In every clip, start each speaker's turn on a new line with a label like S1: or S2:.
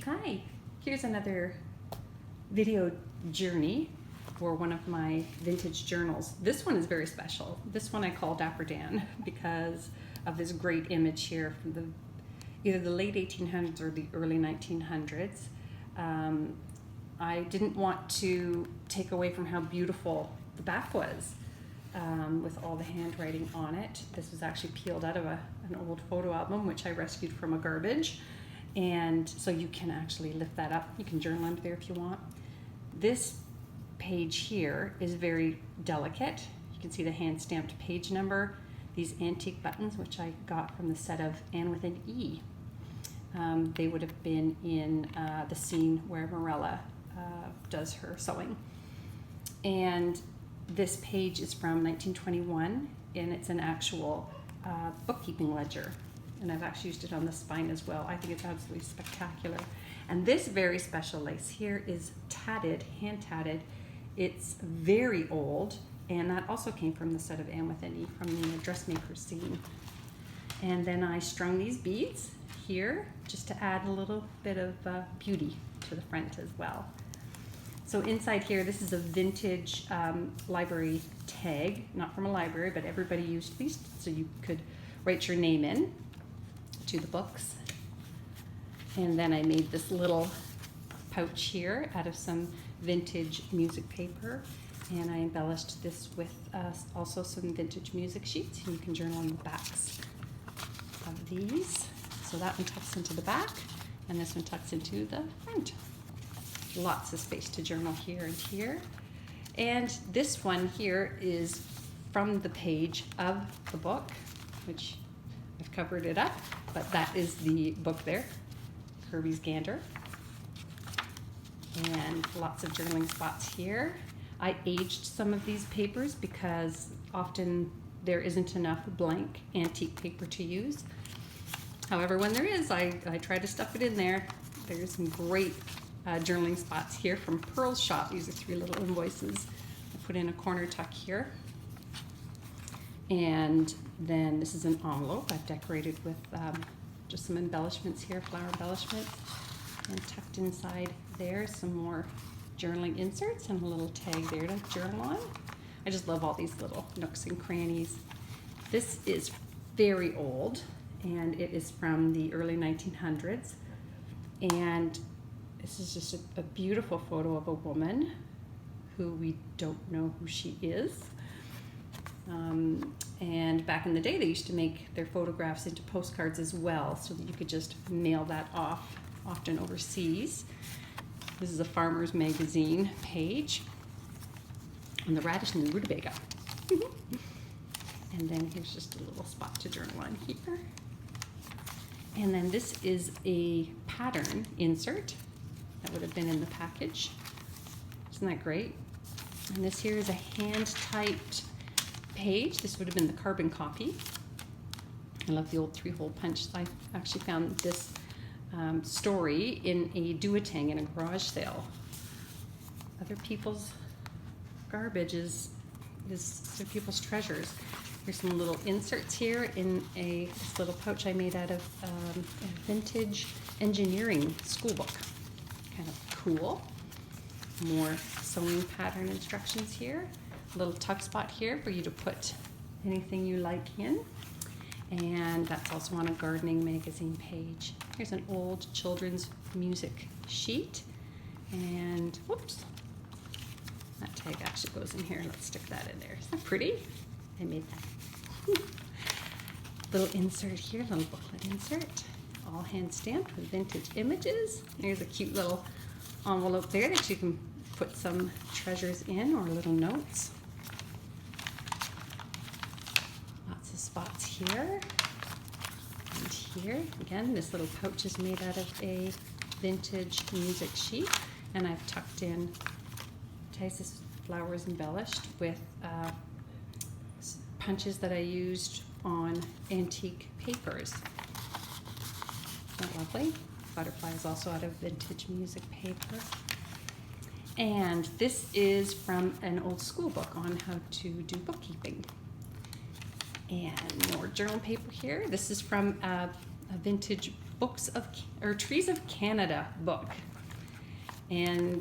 S1: Hi, here's another video journey for one of my vintage journals. This one is very special. This one I call Dapper Dan because of this great image here from either the late 1800s or the early 1900s. I didn't want to take away from how beautiful the back was with all the handwriting on it. This was actually peeled out of an old photo album which I rescued from a garbage. And so you can actually lift that up. You can journal under there if you want. This page here is very delicate. You can see the hand stamped page number, these antique buttons, which I got from the set of Anne with an E. They would have been in the scene where Morella does her sewing. And this page is from 1921, and it's an actual bookkeeping ledger. And I've actually used it on the spine as well. I think it's absolutely spectacular. And this very special lace here is tatted, hand tatted. It's very old, and that also came from the set of Anne with an E from the dressmaker scene. And then I strung these beads here just to add a little bit of beauty to the front as well. So inside here, this is a vintage library tag, not from a library, but everybody used these so you could write your name in to the books. And then I made this little pouch here out of some vintage music paper, and I embellished this with also some vintage music sheets, and you can journal on the backs of these. So that one tucks into the back, and this one tucks into the front. Lots of space to journal here and here. And this one here is from the page of the book, which I've covered it up, but that is the book there, Kirby's Gander. And lots of journaling spots here. I aged some of these papers because often there isn't enough blank antique paper to use. However, when there is, I try to stuff it in there. There's some great journaling spots here from Pearl's shop. These are 3 little invoices. I put in a corner tuck here. And then this is an envelope I've decorated with just some embellishments here, flower embellishments. And tucked inside there, some more journaling inserts and a little tag there to journal on. I just love all these little nooks and crannies. This is very old, and it is from the early 1900s. And this is just a beautiful photo of a woman who we don't know who she is. And back in the day, they used to make their photographs into postcards as well, so that you could just mail that off, often overseas. This is a farmer's magazine page on the radish and the rutabaga. And then here's just a little spot to journal on here. And then this is a pattern insert that would have been in the package. Isn't that great? And this here is a hand-typed page. This would have been the carbon copy. I love the old 3-hole punch. I actually found this story in a duotang in a garage sale. Other people's garbage is other people's treasures. Here's some little inserts here in this little pouch I made out of a vintage engineering school book. Kind of cool. More sewing pattern instructions here. A little tuck spot here for you to put anything you like in. And that's also on a gardening magazine page. Here's an old children's music sheet. And whoops, that tag actually goes in here. Let's stick that in there. Isn't that pretty? I made that. Little insert here, little booklet insert. All hand stamped with vintage images. There's a cute little envelope there that you can put some treasures in or little notes. Lots of spots here and here. Again, this little pouch is made out of a vintage music sheet, and I've tucked in Tice's flowers embellished with punches that I used on antique papers. Isn't that lovely? Butterfly is also out of vintage music paper. And this is from an old school book on how to do bookkeeping. And more journal paper here. This is from a vintage Trees of Canada book. And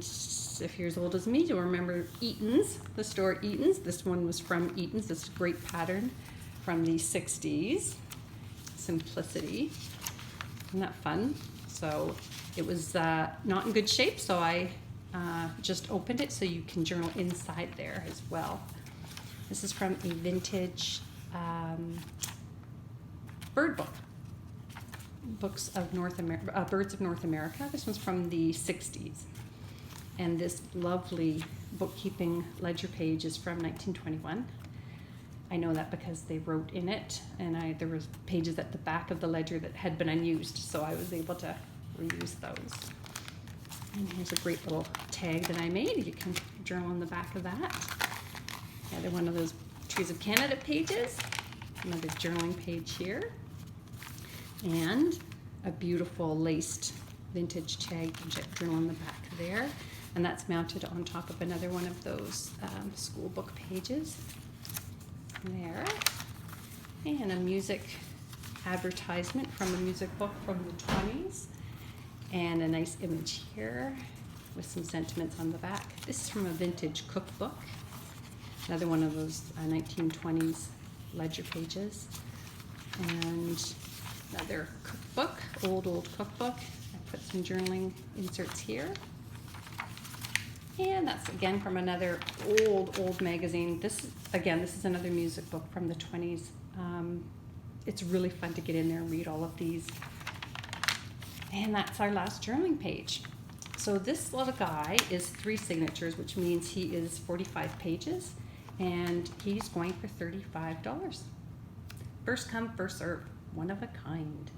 S1: if you're as old as me, you'll remember Eaton's, the store Eaton's. This one was from Eaton's. This great pattern from the 60s. Simplicity. Isn't that fun? So it was not in good shape, so I just opened it so you can journal inside there as well. This is from a vintage bird book. Birds of North America. This one's from the 60s. And this lovely bookkeeping ledger page is from 1921. I know that because they wrote in it, and there was pages at the back of the ledger that had been unused, so I was able to reuse those. And here's a great little tag that I made. You can journal on the back of that. Another one of those Trees of Canada pages. Another journaling page here. And a beautiful laced vintage tag journal on the back there. And that's mounted on top of another one of those school book pages. There. And a music advertisement from a music book from the 20s. And a nice image here with some sentiments on the back. This is from a vintage cookbook. Another one of those 1920s ledger pages. And another cookbook, old cookbook. I put some journaling inserts here. And that's again from another old magazine. This is another music book from the 20s. It's really fun to get in there and read all of these. And that's our last journaling page. So this little guy is 3 signatures, which means he is 45 pages, and he's going for $35. First come, first served, one of a kind.